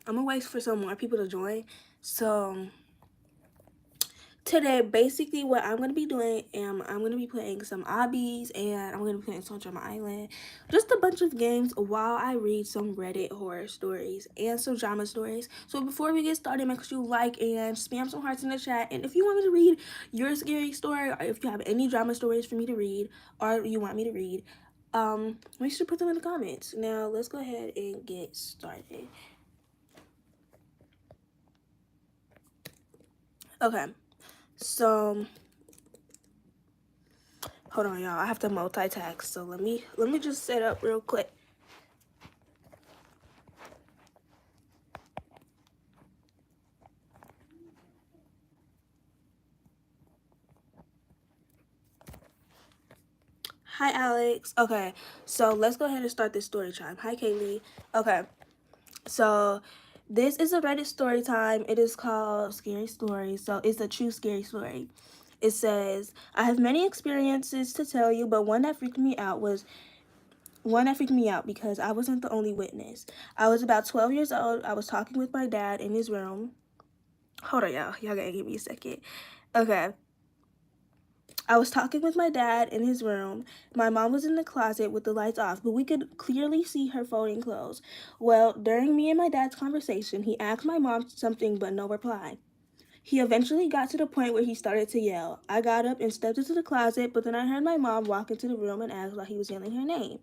I'm gonna wait for some more people to join. So today, basically, what I'm gonna be doing, I'm gonna be playing some obbies, and I'm gonna be playing Soldier on My Island, just a bunch of games while I read some Reddit horror stories and some drama stories. So before we get started, make sure you like and spam some hearts in the chat. And if you want me to read your scary story, or if you have any drama stories for me to read, or you want me to read, make sure to put them in the comments. Now let's go ahead and get started. Okay, so hold on, y'all. I have to multitask, so let me just set up real quick. Hi, Alex. Okay, so let's go ahead and start this story time. Hi, Kaylee. Okay, so this is a Reddit story time. It is called Scary Stories. So it's a true scary story. It says, I have many experiences to tell you, but one that freaked me out because I wasn't the only witness. I was about 12 years old. I was talking with my dad in his room. Hold on, y'all. Y'all gotta give me a second. Okay. I was talking with my dad in his room. My mom was in the closet with the lights off, but we could clearly see her folding clothes. Well, during me and my dad's conversation, he asked my mom something, but no reply. He eventually got to the point where he started to yell. I got up and stepped into the closet, but then I heard my mom walk into the room and ask why he was yelling her name.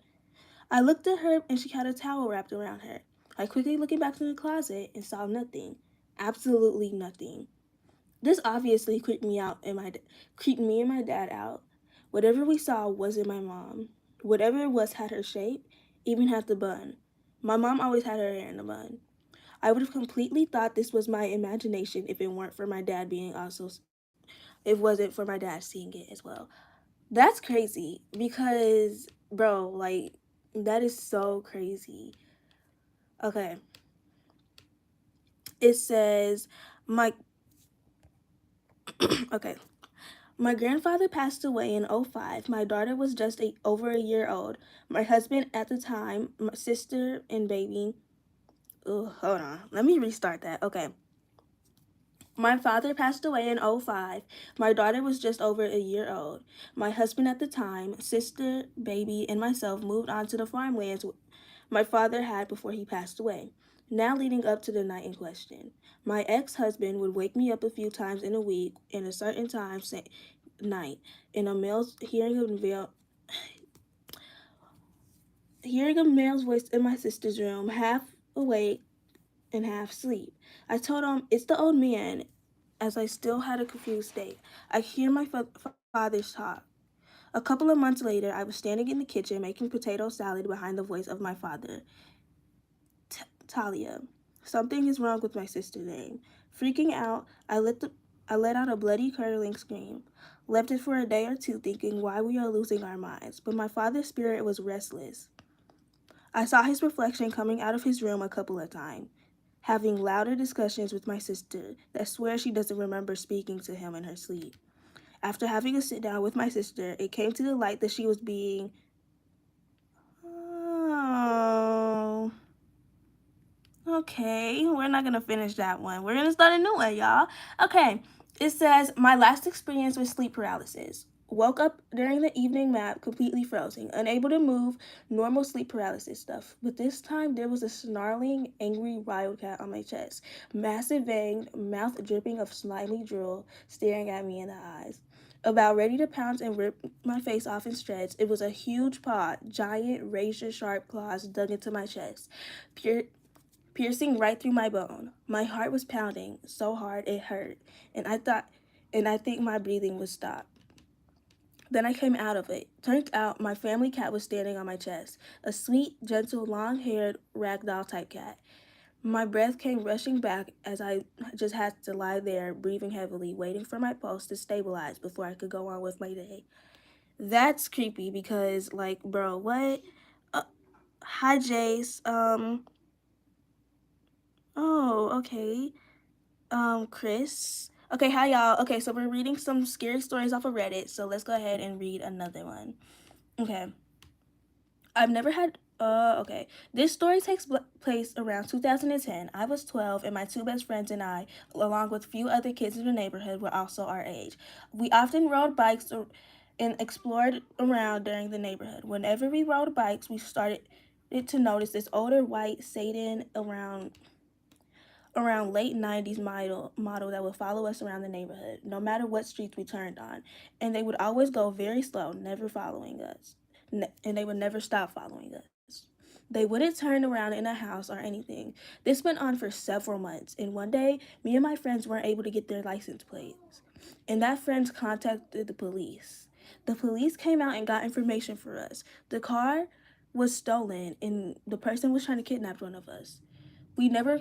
I looked at her and she had a towel wrapped around her. I quickly looked back to the closet and saw nothing. Absolutely nothing. This obviously creeped me and my dad out. Whatever we saw wasn't my mom. Whatever it was had her shape, even had the bun. My mom always had her hair in a bun. I would have completely thought this was my imagination if it weren't for my dad being also it wasn't for my dad seeing it as well. That's crazy because bro, like that is so crazy. Okay. It says my okay. My grandfather passed away in '05. My daughter was just over a year old. My husband at the time, my sister and baby. Oh, hold on. Let me restart that. Okay. My father passed away in '05. My daughter was just over a year old. My husband at the time, sister, baby, and myself moved on to the farmlands my father had before he passed away. Now leading up to the night in question. My ex-husband would wake me up a few times in a week in a certain time night in a male's hearing a male's voice in my sister's room, half awake and half asleep. I told him it's the old man, as I still had a confused state. I hear my father's talk. A couple of months later, I was standing in the kitchen making potato salad behind the voice of my father. Talia. Something is wrong with my sister's name. Freaking out, I let out a bloody curdling scream. Left it for a day or two thinking why we are losing our minds, but my father's spirit was restless. I saw his reflection coming out of his room a couple of times, having louder discussions with my sister that swears she doesn't remember speaking to him in her sleep. After having a sit down with my sister, it came to the light that she was being. Oh. Okay, we're not gonna finish that one. We're gonna start a new one, y'all. Okay, it says, my last experience with sleep paralysis. Woke up during the evening nap, completely frozen, unable to move, normal sleep paralysis stuff. But this time there was a snarling, angry wildcat on my chest. Massive vein, mouth dripping of slimy drool, staring at me in the eyes. About ready to pounce and rip my face off in shreds, it was a huge paw, giant, razor sharp claws dug into my chest. Pure piercing right through my bone. My heart was pounding so hard it hurt, and I think my breathing would stop. Then I came out of it. Turned out my family cat was standing on my chest, a sweet, gentle, long-haired ragdoll type cat. My breath came rushing back as I just had to lie there, breathing heavily, waiting for my pulse to stabilize before I could go on with my day. That's creepy because, like, bro, what? Uh, Hi, Jace. Oh, okay. Chris. Okay, hi y'all. Okay, so we're reading some scary stories off of Reddit, so let's go ahead and read another one. Okay. I've never had Okay. This story takes place around 2010. I was 12, and my two best friends and I, along with a few other kids in the neighborhood, were also our age. We often rode bikes and explored around during the neighborhood. Whenever we rode bikes, we started to notice this older white sedan around late 90s model that would follow us around the neighborhood, no matter what streets we turned on. And they would always go very slow, never following us. And they would never stop following us. They wouldn't turn around in a house or anything. This went on for several months, and one day, me and my friends weren't able to get their license plates. And that friends contacted the police. The police came out and got information for us. The car was stolen, and the person was trying to kidnap one of us. We never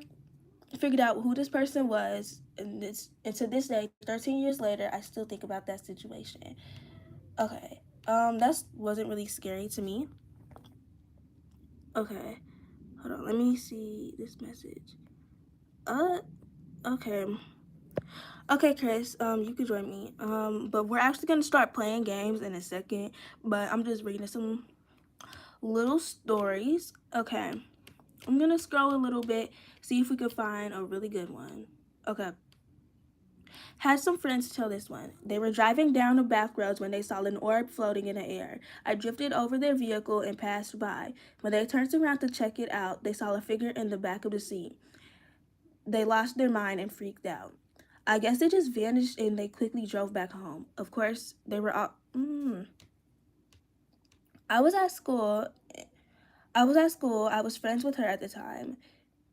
figured out who this person was, and to this day, 13 years later, I still think about that situation. Okay, that wasn't really scary to me. Okay, hold on, let me see this message. Okay. Okay, Chris, you can join me. But we're actually gonna start playing games in a second, but I'm just reading some little stories. Okay, I'm gonna scroll a little bit, see if we can find a really good one. Okay. Had some friends tell this one. They were driving down the back roads when they saw an orb floating in the air. I drifted over their vehicle and passed by. When they turned around to check it out, they saw a figure in the back of the seat. They lost their mind and freaked out. I guess they just vanished and they quickly drove back home. Of course, they were all. I was at school. I was friends with her at the time.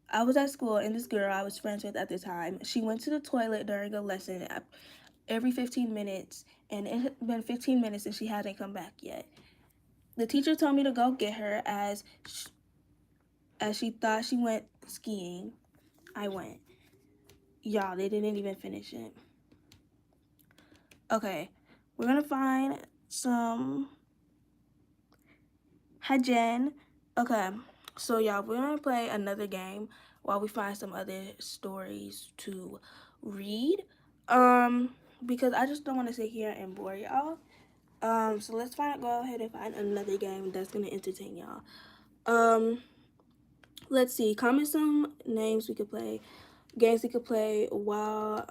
I was at school, and this girl I was friends with at the time, she went to the toilet during a lesson every 15 minutes, and it had been 15 minutes and she hadn't come back yet. The teacher told me to go get her as she thought she went skiing. I went. Y'all, they didn't even finish it. Okay, we're gonna find some. Hi, Jen. Okay, so y'all, we're gonna play another game while we find some other stories to read. Because I just don't want to sit here and bore y'all. So let's go ahead and find another game that's gonna entertain y'all. Let's see. Comment some names we could play, games we could play while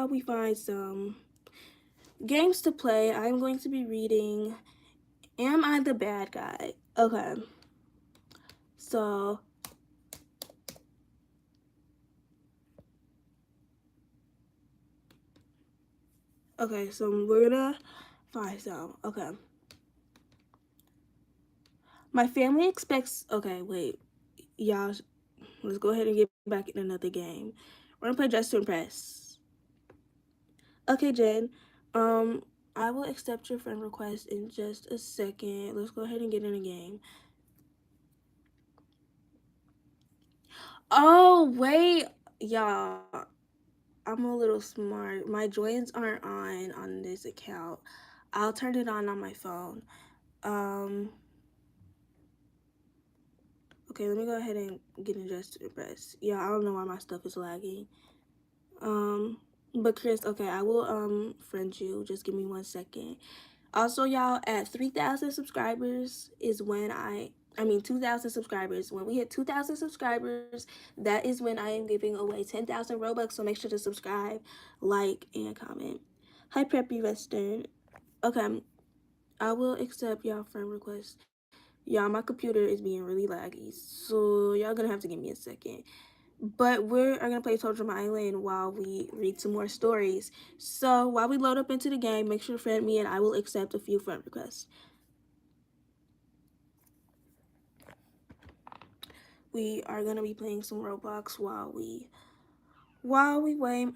we find some games to play. I'm going to be reading Am I the Bad Guy? Okay. So we're gonna find some. Okay. My family expects. Okay, wait, y'all. Let's go ahead and get back in another game. We're gonna play Just to Impress. Okay, Jen. I will accept your friend request in just a second. Let's go ahead and get in a game. Oh, wait, y'all. I'm a little smart. My joins aren't on this account. I'll turn it on my phone. Okay, let me go ahead and get in Just to Impress. Yeah, I don't know why my stuff is lagging. But Chris, okay, I will friend you. Just give me 1 second. Also, y'all, at 3,000 subscribers is when 2,000 subscribers. When we hit 2,000 subscribers, that is when I am giving away 10,000 Robux. So make sure to subscribe, like, and comment. Hi, Preppy Western. Okay, I will accept y'all friend request. Y'all, my computer is being really laggy, so y'all gonna have to give me a second. But we are gonna play Toadrum Island while we read some more stories. So while we load up into the game, make sure to friend me and I will accept a few friend requests. We are gonna be playing some Roblox while we wait.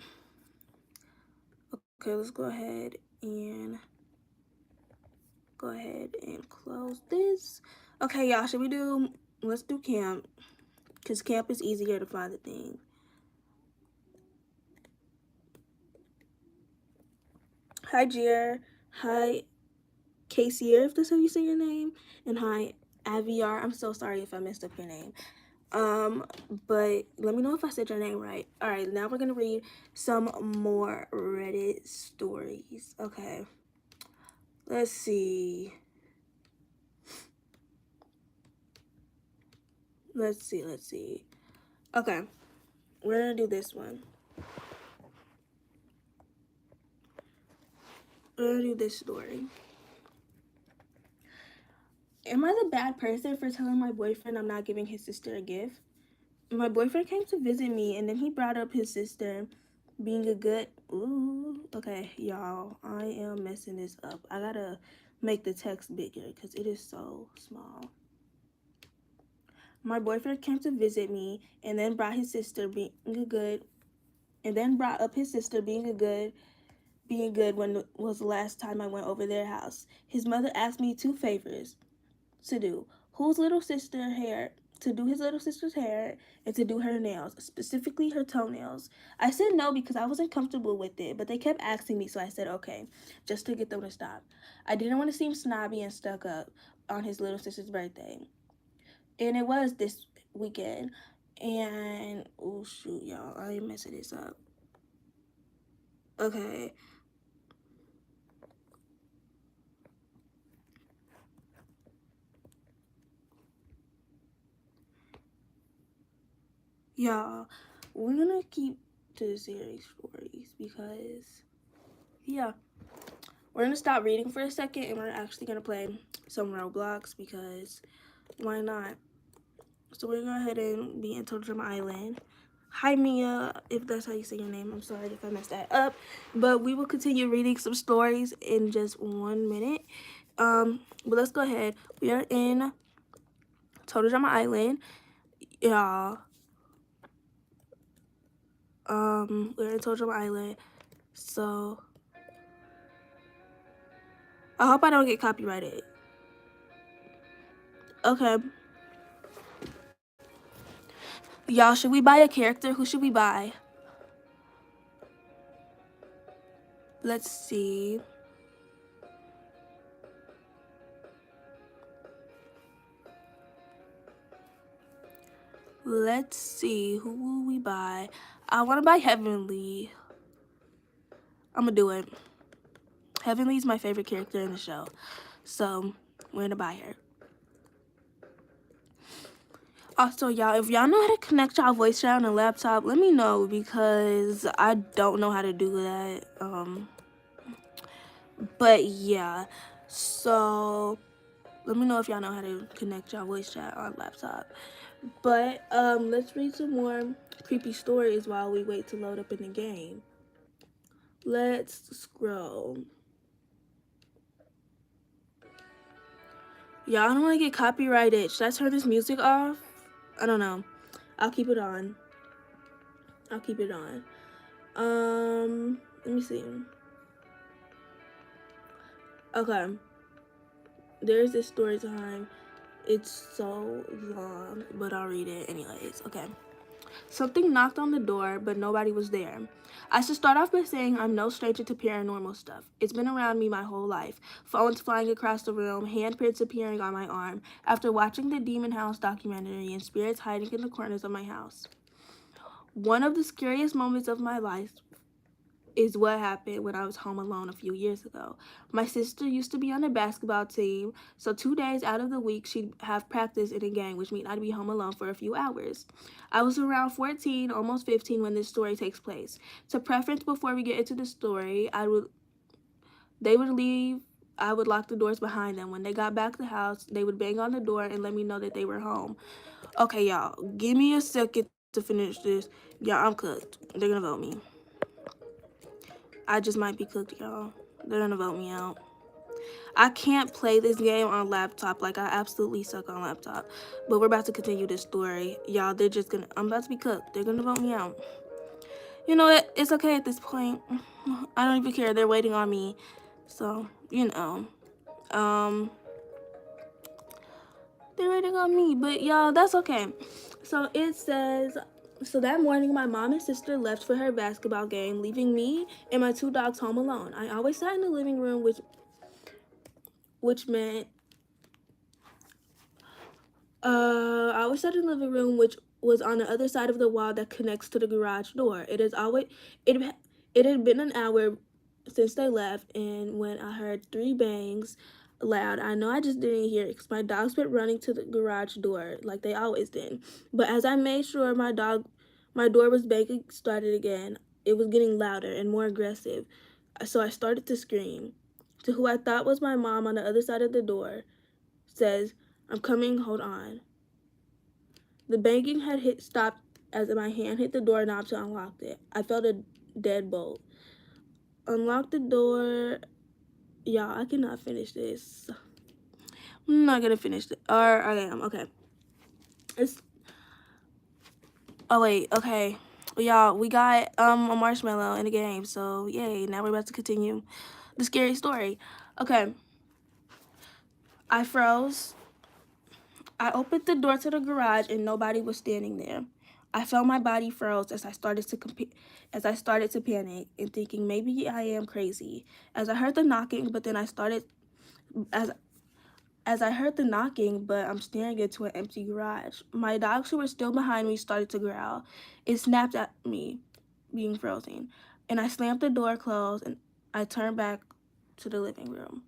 Okay, let's go ahead and close this. Okay, y'all, let's do camp, because camp is easier to find the thing. Hi, Jer. Hi, Casey, if that's how you say your name. And hi, Aviar. I'm so sorry if I messed up your name. But let me know if I said your name right. All right, now we're gonna read some more Reddit stories. Okay, let's see. Let's see. Okay, we're gonna do this one. We're gonna do this story. Am I the bad person for telling my boyfriend I'm not giving his sister a gift? My boyfriend came to visit me, and then he brought up his sister being a good... Ooh, okay, y'all, I am messing this up. I gotta make the text bigger because it is so small. My boyfriend came to visit me, and then brought his sister being a good... And then brought up his sister being good when was the last time I went over their house. His mother asked me two favors to do. Whose little sister hair, to do his little sister's hair, and to do her nails, specifically her toenails. I said no because I wasn't comfortable with it, but they kept asking me, so I said okay, just to get them to stop. I didn't want to seem snobby and stuck up on his little sister's birthday. And it was this weekend. And, oh shoot, y'all, I am messing this up. Okay. Y'all, we're gonna keep to the series stories because, yeah. We're gonna stop reading for a second and we're actually gonna play some Roblox because why not? So we're gonna go ahead and be in Totem Island. Hi Mia, if that's how you say your name. I'm sorry if I messed that up. But we will continue reading some stories in just 1 minute. But let's go ahead. We are in Totem Island. Yeah. We're in Totem Island. So I hope I don't get copyrighted. Okay. Y'all, should we buy a character? Who should we buy? Let's see. Let's see. Who will we buy? I want to buy Heavenly. I'm going to do it. Heavenly is my favorite character in the show. So, we're going to buy her. Also, y'all, if y'all know how to connect y'all voice chat on a laptop, let me know because I don't know how to do that. But yeah, so let me know if y'all know how to connect y'all voice chat on laptop. But let's read some more creepy stories while we wait to load up in the game. Let's scroll. Y'all don't want to get copyrighted. Should I turn this music off? I don't know. I'll keep it on. Let me see. Okay. There's this story time. It's so long, but I'll read it anyways. Okay. Something knocked on the door, but nobody was there. I should start off by saying I'm no stranger to paranormal stuff. It's been around me my whole life. Phones flying across the room, handprints appearing on my arm, after watching the Demon House documentary and spirits hiding in the corners of my house. One of the scariest moments of my life is what happened when I was home alone a few years ago. My sister used to be on a basketball team, so 2 days out of the week she'd have practice in a game, which meant I'd be home alone for a few hours. I was around 14, almost 15 when this story takes place. To preference before we get into the story, they would leave. I would lock the doors behind them. When they got back to the house, they would bang on the door and let me know that they were home. Okay, y'all, give me a second to finish this. Yeah, I'm cooked. They're gonna vote me. I just might be cooked, y'all. They're gonna vote me out. I can't play this game on laptop. Like, I absolutely suck on laptop. But we're about to continue this story. Y'all, they're just gonna... I'm about to be cooked. They're gonna vote me out. You know what? It's okay at this point. I don't even care. They're waiting on me. So, you know. They're waiting on me. But, y'all, that's okay. So, it says... So that morning, my mom and sister left for her basketball game, leaving me and my 2 dogs home alone. I always sat in the living room, which meant I was at the living room, which was on the other side of the wall that connects to the garage door. It it had been an hour since they left, and when I heard three bangs loud, I know I just didn't hear it because my dogs went running to the garage door like they always did. But as I made sure my door was banging started again, it was getting louder and more aggressive. So I started to scream. To who I thought was my mom on the other side of the door, says, "I'm coming, hold on." The banging had hit stopped as my hand hit the doorknob to unlock it. I felt a deadbolt. Unlock the door. Y'all, I cannot finish this. I'm not gonna finish it. Or I am. Okay. It's. Oh wait. Okay. Y'all, we got a marshmallow in the game. So yay! Now we're about to continue the scary story. Okay. I froze. I opened the door to the garage and nobody was standing there. I felt my body froze as I started to panic and thinking maybe I am crazy. As I heard the knocking, but then I started as as I heard the knocking, but I'm staring into an empty garage. My dogs who were still behind me started to growl. It snapped at me, being frozen, and I slammed the door closed and I turned back to the living room.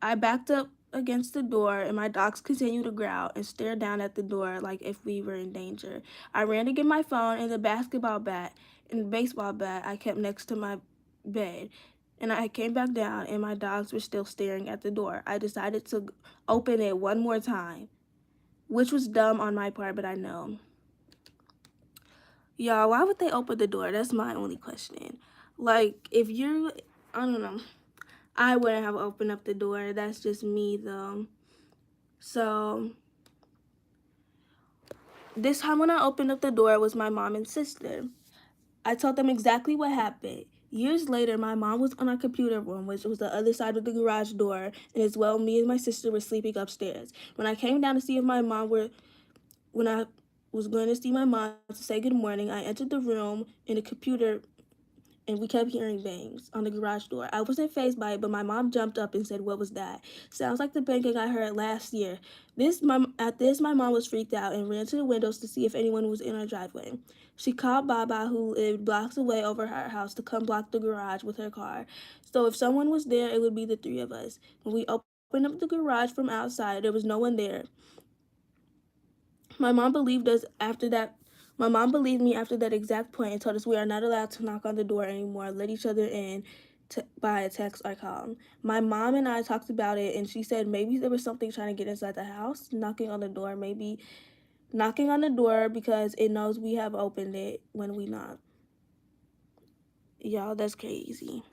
I backed up against the door and my dogs continued to growl and stare down at the door like if we were in danger. I ran to get my phone and the basketball bat and the baseball bat I kept next to my bed. And I came back down and my dogs were still staring at the door. I decided to open it one more time, which was dumb on my part, but I know. Y'all, why would they open the door? That's my only question. Like, if you're, I don't know. I wouldn't have opened up the door. That's just me, though. So this time when I opened up the door, it was my mom and sister. I told them exactly what happened. Years later, my mom was on our computer room, which was the other side of the garage door, and as well, me and my sister were sleeping upstairs. When I came down to see if my mom were, when I was going to see my mom to say good morning, I entered the room in the computer and we kept hearing bangs on the garage door. I wasn't fazed by it, but my mom jumped up and said, "What was that?" "Sounds like the banging I heard last year." At this, my mom was freaked out and ran to the windows to see if anyone was in our driveway. She called Baba, who lived blocks away over her house, to come block the garage with her car. So if someone was there, it would be the three of us. When we opened up the garage from outside, there was no one there. My mom believed us after that. My mom believed me after that exact point and told us we are not allowed to knock on the door anymore, let each other in by a text or call. My mom and I talked about it, and she said maybe there was something trying to get inside the house, knocking on the door, maybe knocking on the door because it knows we have opened it when we knock. Y'all, that's crazy.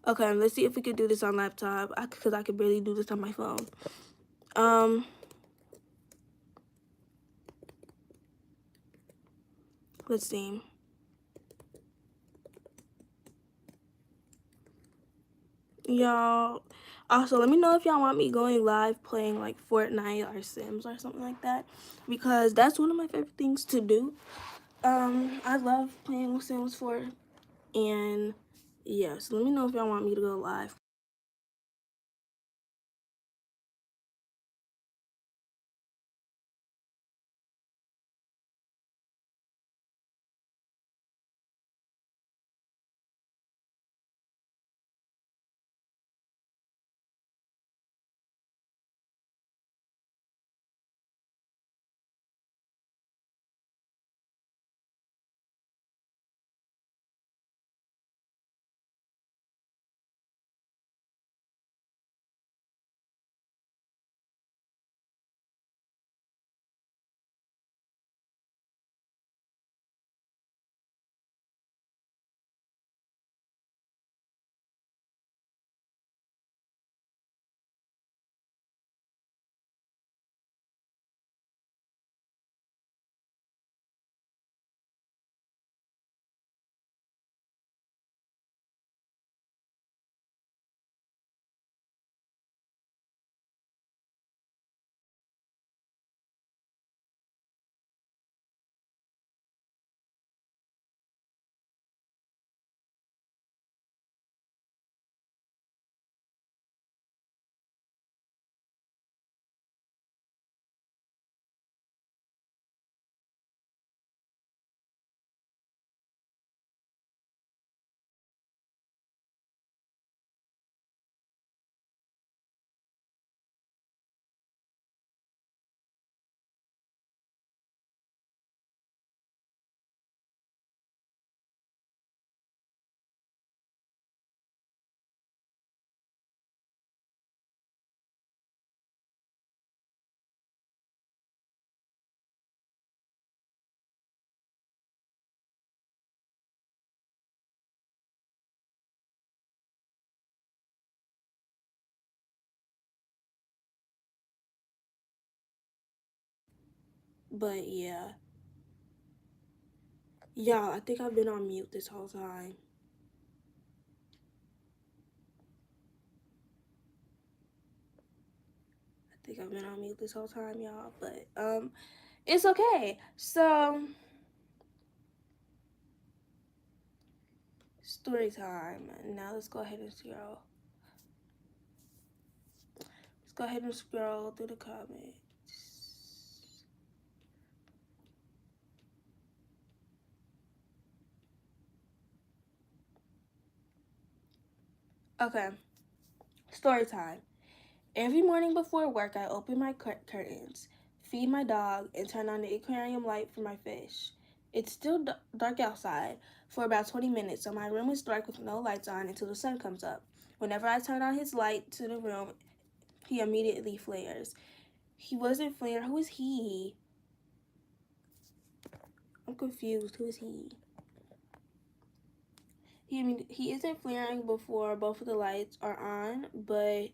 Okay, let's see if we could do this on laptop, because I could barely do this on my phone. Let's see. Y'all, also let me know if y'all want me going live playing like Fortnite or Sims or something like that, because that's one of my favorite things to do. I love playing Sims 4, and yeah, so let me know if y'all want me to go live. But yeah. Y'all, I think I've been on mute this whole time. I think I've been on mute this whole time, y'all. But it's okay. So story time. Now let's go ahead and scroll. Let's go ahead and scroll through the comments. Okay, story time. Every morning before work, I open my curtains, feed my dog, and turn on the aquarium light for my fish. It's still dark outside for about 20 minutes, so my room is dark with no lights on until the sun comes up. Whenever I turn on his light to the room, he immediately flares. He wasn't flaring. Who is he? I'm confused. Who is he? He isn't flaring before both of the lights are on, but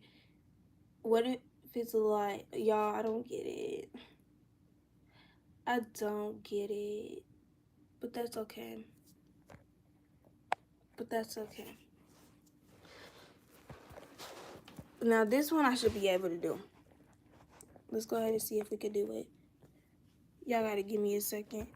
what if it's a light? Y'all, I don't get it. I don't get it. But that's okay. But that's okay. Now this one I should be able to do. Let's go ahead and see if we can do it. Y'all gotta give me a second.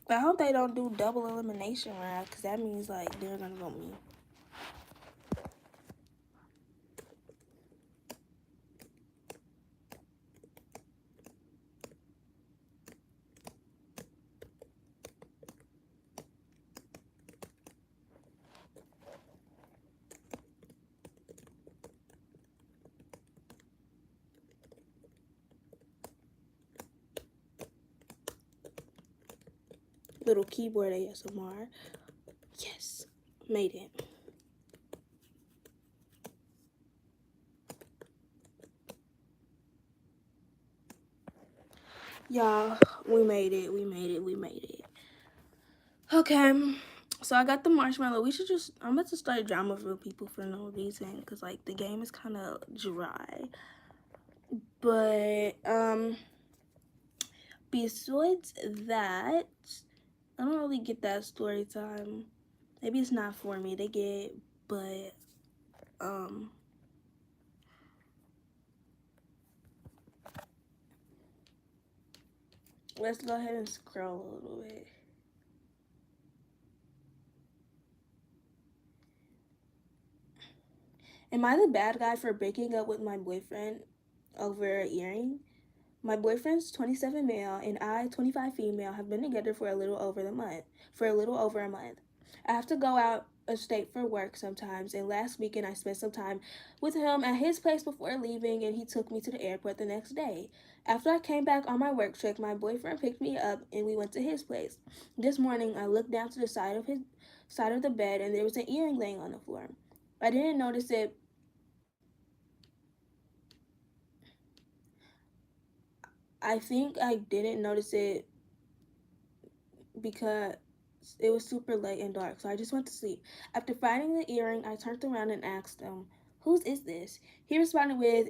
But I hope they don't do double elimination round, because that means like they're gonna vote me. Little keyboard ASMR. Yes, made it. Y'all, we made it. We made it. We made it. Okay, so I got the marshmallow. I'm about to start drama for people for no reason, because like the game is kind of dry. But besides that, I don't really get that story time. Maybe it's not for me to get, but let's go ahead and scroll a little bit. Am I the bad guy for breaking up with my boyfriend over an earring? My boyfriend's 27 male and I, 25 female, have been together for a little over a month. I have to go out of state for work sometimes, and last weekend I spent some time with him at his place before leaving, and he took me to the airport the next day. After I came back on my work trip, my boyfriend picked me up and we went to his place. This morning I looked down to the side of the bed and there was an earring laying on the floor. I didn't notice it. I think I didn't notice it because it was super late and dark, so I just went to sleep. After finding the earring, I turned around and asked him, "Whose is this?" He responded with,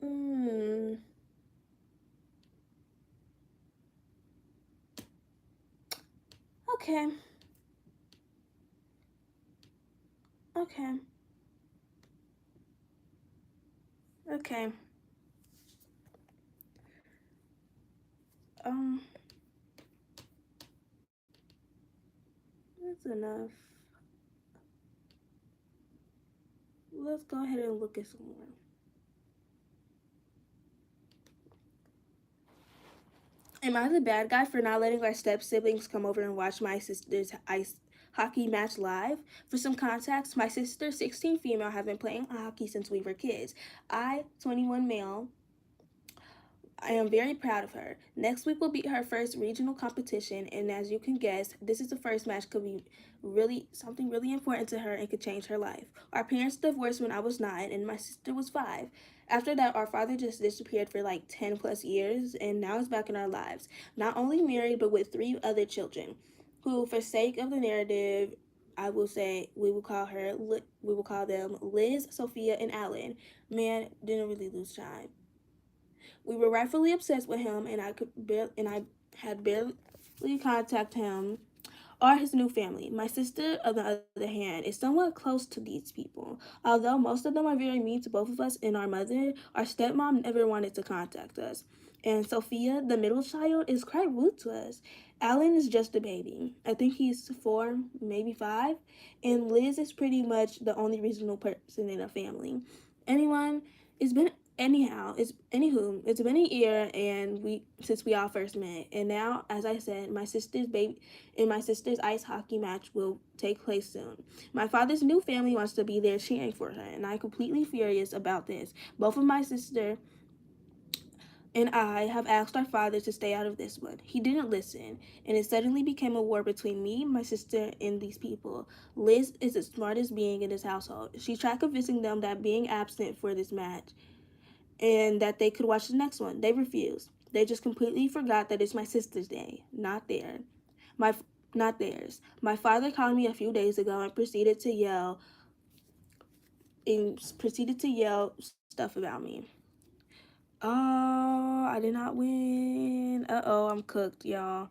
hmm, okay, okay, okay, um, that's enough. Let's go ahead and look at some more. Am I the bad guy for not letting our step siblings come over and watch my sister's ice hockey match live? For some context, my sister, 16 female, have been playing hockey since we were kids. I, 21 male, I am very proud of her. Next week will be her first regional competition, and as you can guess, this is the first match could be really important to her and could change her life. Our parents divorced when I was 9 and my sister was 5. After that, our father just disappeared for like 10 plus years and now is back in our lives. Not only married, but with 3 other children. who, for sake of the narrative, I will say we will call them Liz, Sophia, and Alan. Man, didn't really lose time. We were rightfully obsessed with him, and I had barely contacted him or his new family. My sister, on the other hand, is somewhat close to these people. Although most of them are very mean to both of us and our mother, our stepmom never wanted to contact us. And Sophia, the middle child, is quite rude to us. Alan is just a baby. I think he's 4, maybe 5. And Liz is pretty much the only reasonable person in the family. Anyone, it's been it's been a year and we since we all first met, and now, as I said, my sister's ice hockey match will take place soon. My father's new family wants to be there cheering for her, and I'm completely furious about this. Both of my sister and I have asked our father to stay out of this one. He didn't listen, and it suddenly became a war between me, my sister, and these people. Liz is the smartest being in this household. She tried convincing them that being absent for this match and that they could watch the next one. They refused. They just completely forgot that it's my sister's day, not theirs. My not theirs. My father called me a few days ago and proceeded to yell stuff about me. Oh, I did not win. Uh-oh, I'm cooked, y'all.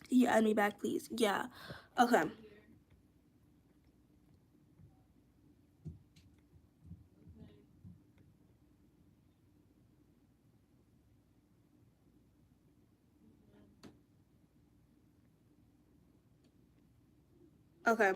He add me back, please. Yeah. Okay. Okay.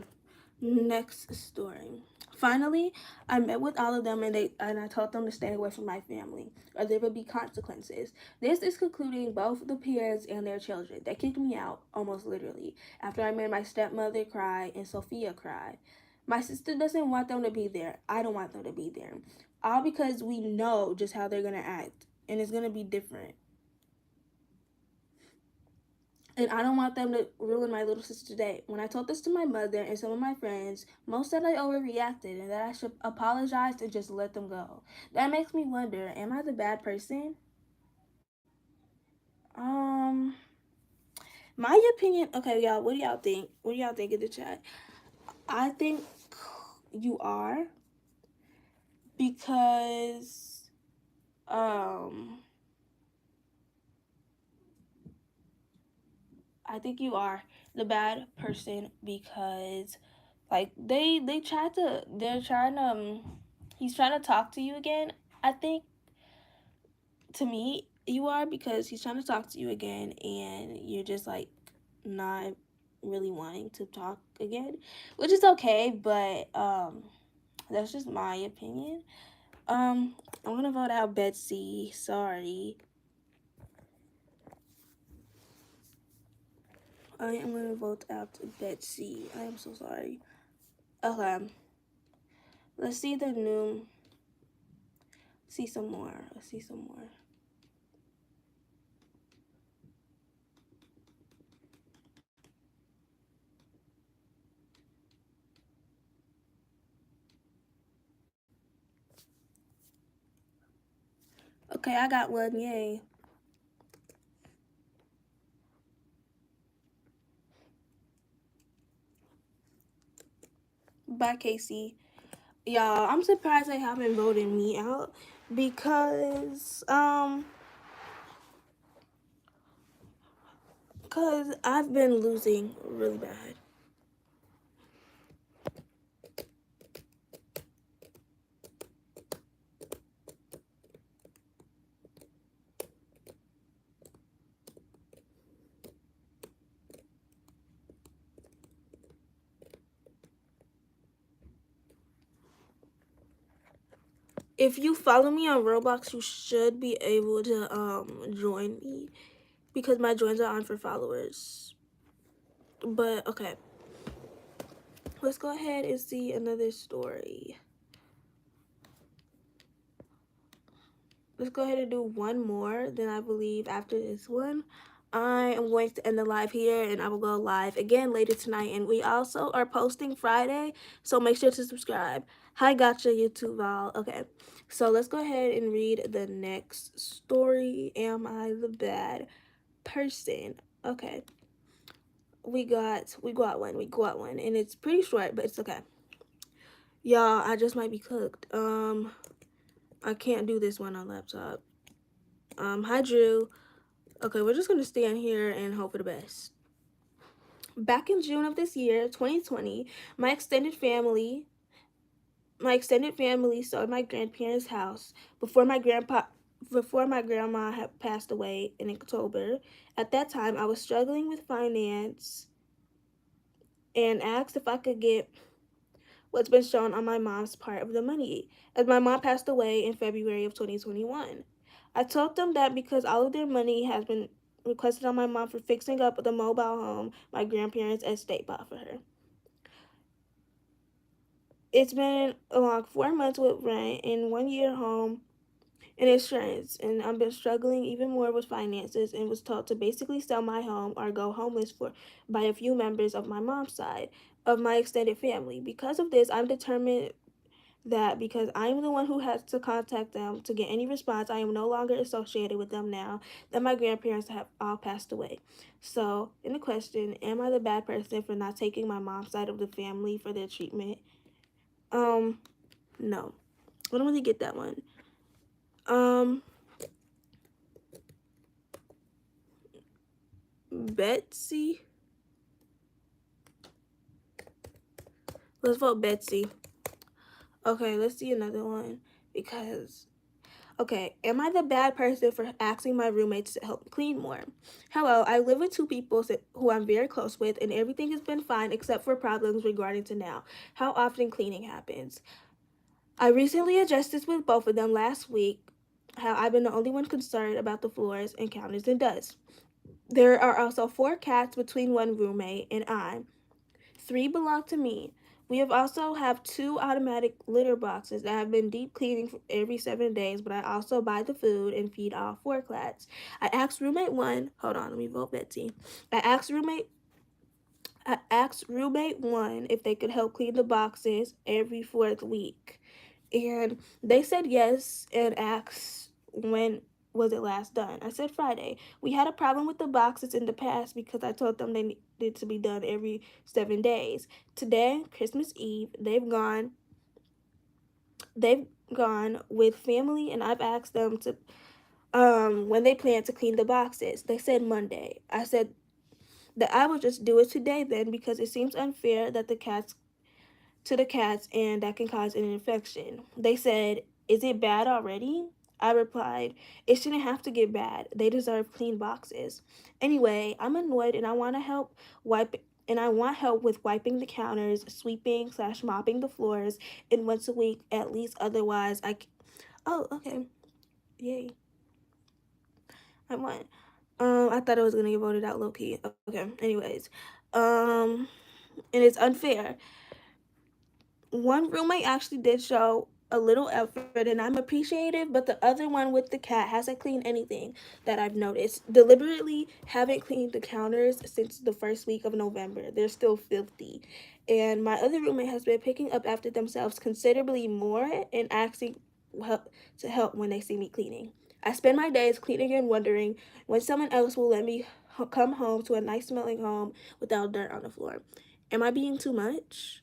Next story. Finally, I met with all of them and I told them to stay away from my family or there would be consequences. This is concluding both the parents and their children. They kicked me out, almost literally, after I made my stepmother cry and Sophia cry. My sister doesn't want them to be there. I don't want them to be there. All because we know just how they're gonna act. And it's gonna be different. And I don't want them to ruin my little sister's day. When I told this to my mother and some of my friends, most said I overreacted and that I should apologize and just let them go. That makes me wonder, am I the bad person? Um, my opinion, okay, y'all, what do y'all think? What do y'all think in the chat? I think you are because, um, I think you are the bad person because like they tried to they're trying to he's trying to talk to you again. I think to me you are because he's trying to talk to you again and you're just like not really wanting to talk again, which is okay, but that's just my opinion. I'm gonna vote out Betsy. Sorry. I am gonna vote out Betsy. I am so sorry. Okay. Let's see the new. See some more. Let's see some more. Okay, I got one. Yay. Bye, Casey. Y'all, I'm surprised they haven't voted me out because I've been losing really bad. If you follow me on Roblox, you should be able to join me because my joins are on for followers. But okay, let's go ahead and see another story. Let's go ahead and do one more. Then I believe after this one, I am going to end the live here and I will go live again later tonight. And we also are posting Friday, so make sure to subscribe. Hi, gotcha, YouTube all. Okay, so let's go ahead and read the next story. Am I the bad person? Okay. we got one, and it's pretty short, but it's okay. Y'all, I just might be cooked. I can't do this one on laptop. Hi Drew. Okay, we're just gonna stand here and hope for the best. Back in June of this year, 2020, my extended family saw my grandparents' house before my grandma had passed away in October. At that time, I was struggling with finance and asked if I could get what's been shown on my mom's part of the money, as my mom passed away in February of 2021. I told them that because all of their money has been requested on my mom for fixing up the mobile home my grandparents' estate bought for her. It's been along 4 months with rent and 1 year home and insurance, and I've been struggling even more with finances and was told to basically sell my home or go homeless for by a few members of my mom's side of my extended family. Because of this, I'm determined that because I am the one who has to contact them to get any response, I am no longer associated with them now that my grandparents have all passed away. So, in the question, am I the bad person for not taking my mom's side of the family for their treatment? No. I don't really get that one. Betsy. Let's vote Betsy. Okay, let's see another one because okay, am I the bad person for asking my roommates to help clean more? Hello, I live with two people who I'm very close with, and everything has been fine except for problems regarding to now, how often cleaning happens. I recently addressed this with both of them last week, how I've been the only one concerned about the floors and counters and dust. There are also 4 cats between one roommate and I. 3 belong to me. We have also have 2 automatic litter boxes that have been deep cleaning for every 7 days, but I also buy the food and feed all 4 cats. I asked roommate 1, hold on, let me vote Betsy. I asked roommate 1 if they could help clean the boxes every 4th week. And they said yes and asked when was it last done. I said Friday. We had a problem with the boxes in the past because I told them they needed to be done every 7 days. Today, Christmas Eve, they've gone with family, and I've asked them to when they plan to clean the boxes. They said Monday. I said that I would just do it today then because it seems unfair that the cats and that can cause an infection. They said, "Is it bad already?" I replied, "It shouldn't have to get bad. They deserve clean boxes." Anyway, I'm annoyed and I want help with wiping the counters, sweeping/mopping the floors, and once a week at least. Otherwise, oh, okay. Yay. I won. I thought I was gonna get voted out low key. Okay. Anyways. And it's unfair. One roommate actually did show a little effort and I'm appreciative, but the other one with the cat hasn't cleaned anything that I've noticed. Deliberately haven't cleaned the counters since the first week of November. They're still filthy. And my other roommate has been picking up after themselves considerably more and asking to help when they see me cleaning. I spend my days cleaning and wondering when someone else will let me come home to a nice smelling home without dirt on the floor. Am I being too much?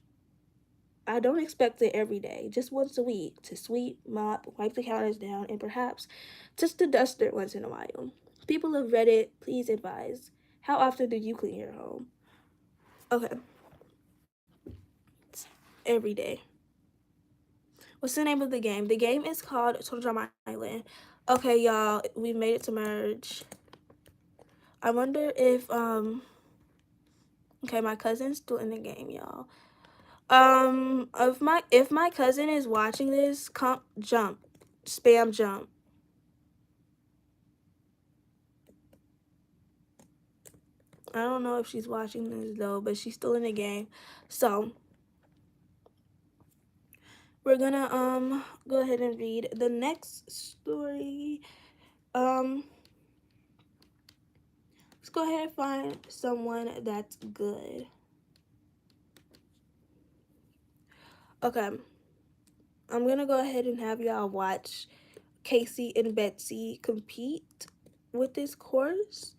I don't expect it every day, just once a week to sweep, mop, wipe the counters down, and perhaps just to dust it once in a while. People of Reddit, please advise. How often do you clean your home? Okay, it's every day. What's the name of the game? The game is called Total Drama Island. Okay, y'all, we made it to merge. I wonder if okay, my cousin's still in the game, y'all. If my cousin is watching this, come jump, spam jump. I don't know if she's watching this though, but she's still in the game. So we're gonna go ahead and read the next story. Let's go ahead and find someone that's good. Okay. I'm gonna go ahead and have y'all watch Casey and Betsy compete with this course.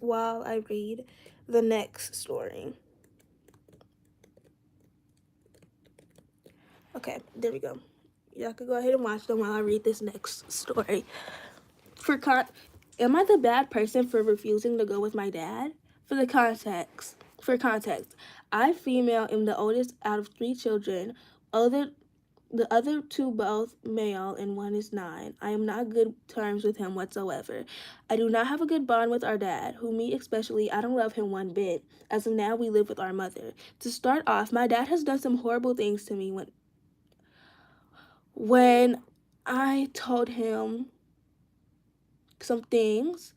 while I read the next story. Okay, there we go. Y'all can go ahead and watch them while I read this next story. For am I the bad person for refusing to go with my dad? For context, I female am the oldest out of 3 children. Other The other 2 both male and one is 9. I am not good terms with him whatsoever. I do not have a good bond with our dad, who me especially, I don't love him one bit. As of now, we live with our mother. To start off, my dad has done some horrible things to me when I told him some things,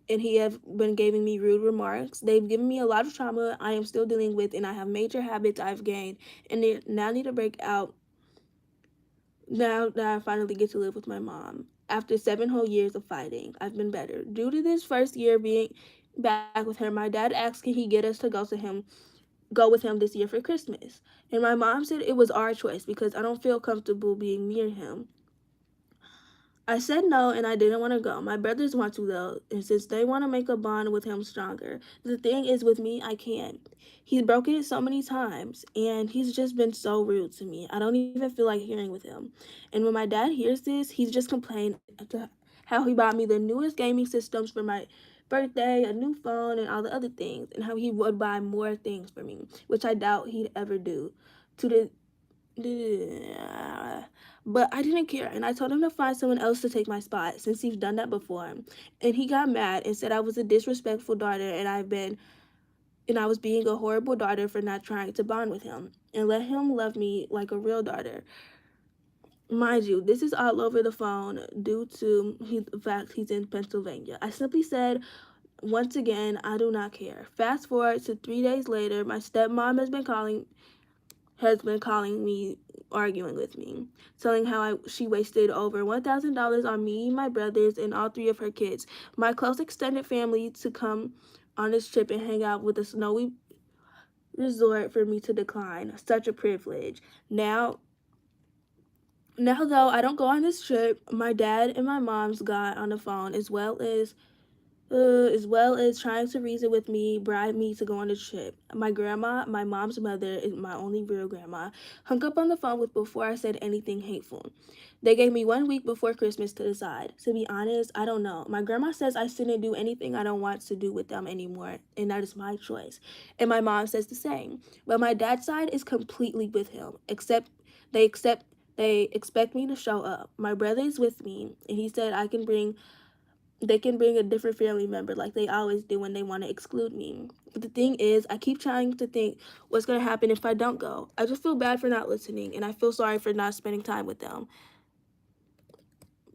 and he have been giving me rude remarks. They've given me a lot of trauma I am still dealing with, and I have major habits I've gained, and they now need to break out now that I finally get to live with my mom. After 7 whole years of fighting, I've been better. Due to this first year being back with her, my dad asked can he get us to go with him this year for Christmas. And my mom said it was our choice because I don't feel comfortable being near him. I said no and I didn't want to go. My brothers want to though, and since they want to make a bond with him stronger. The thing is with me, I can't. He's broken it so many times and he's just been so rude to me. I don't even feel like hearing with him. And when my dad hears this, he's just complained to how he bought me the newest gaming systems for my birthday, a new phone, and all the other things, and how he would buy more things for me, which I doubt he'd ever do. To the but I didn't care, and I told him to find someone else to take my spot since he's done that before. And he got mad and said I was a disrespectful daughter and I was being a horrible daughter for not trying to bond with him and let him love me like a real daughter. Mind you, this is all over the phone due to the fact he's in Pennsylvania. I simply said, once again, I do not care. Fast forward to 3 days later, my stepmom has been calling me, arguing with me, telling how she wasted over $1,000 on me, my brothers, and all 3 of her kids, my close extended family, to come on this trip and hang out with a snowy resort for me to decline. Such a privilege. Now though I don't go on this trip, my dad and my mom's got on the phone as well as trying to reason with me, bribe me to go on the trip. My grandma, my mom's mother, is my only real grandma, hung up on the phone with before I said anything hateful. They gave me 1 week before Christmas to decide. To be honest, I don't know. My grandma says I shouldn't do anything I don't want to do with them anymore, and that is my choice. And my mom says the same. But my dad's side is completely with him, they accept they expect me to show up. My brother is with me, and he said they can bring a different family member like they always do when they want to exclude me. But the thing is, I keep trying to think what's going to happen if I don't go. I just feel bad for not listening, and I feel sorry for not spending time with them.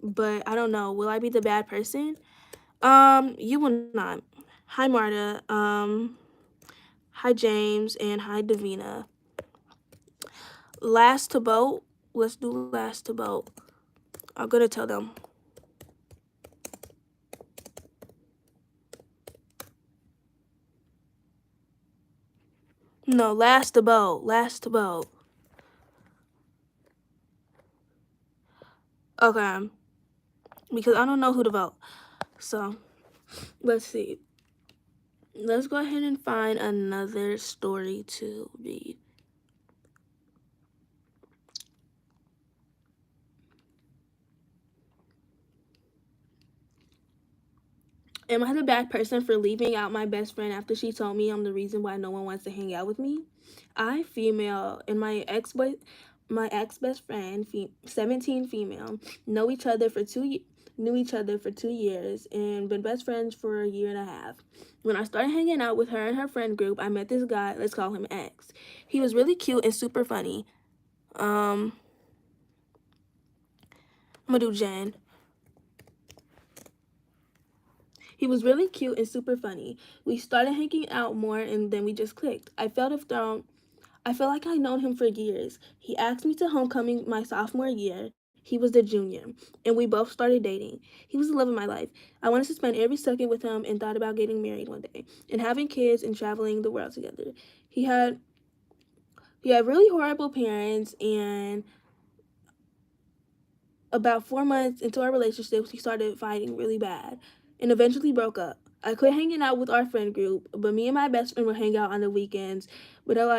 But I don't know. Will I be the bad person? You will not. Hi, Marta. Hi, James, and hi, Davina. Last to vote. Let's do last to vote. I'm going to tell them. No, last to vote. Last to vote. Okay. Because I don't know who to vote. So, let's see. Let's go ahead and find another story to read. Am I the bad person for leaving out my best friend after she told me I'm the reason why no one wants to hang out with me? I, female, and my ex best friend, 17 female, knew each other for 2 years and been best friends for a year and a half. When I started hanging out with her and her friend group, I met this guy. Let's call him X. He was really cute and super funny. I'm gonna do Jen. He was really cute and super funny. We started hanging out more and then we just clicked. I felt like I'd known him for years. He asked me to homecoming my sophomore year. He was the junior, and we both started dating. He was the love of my life. I wanted to spend every second with him and thought about getting married one day and having kids and traveling the world together. He had really horrible parents, and about 4 months into our relationship, we started fighting really bad. and eventually broke up. I quit hanging out with our friend group, but me and my best friend would hang out on the weekends. But I'm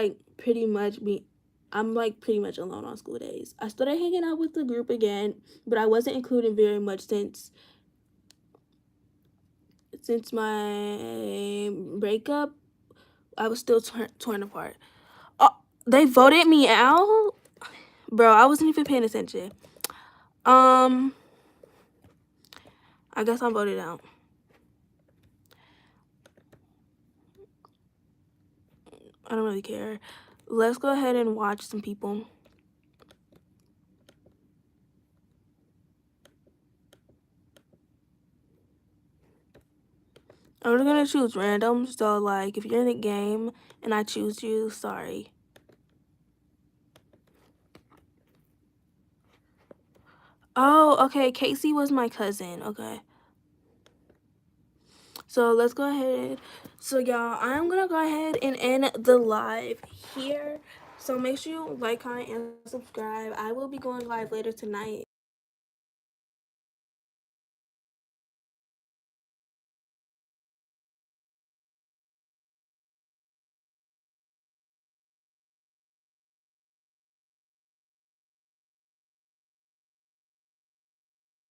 like pretty much alone on school days. I started hanging out with the group again, but I wasn't included very much since my breakup. I was still torn apart. Oh, they voted me out, bro. I wasn't even paying attention. I guess I'm voted out. I don't really care. Let's go ahead and watch some people. I'm just gonna choose random. So like, if you're in the game and I choose you, sorry. Oh, okay. Casey was my cousin. Okay. So let's go ahead. So y'all, I'm gonna go ahead and end the live here. So make sure you like, comment, and subscribe. I will be going live later tonight.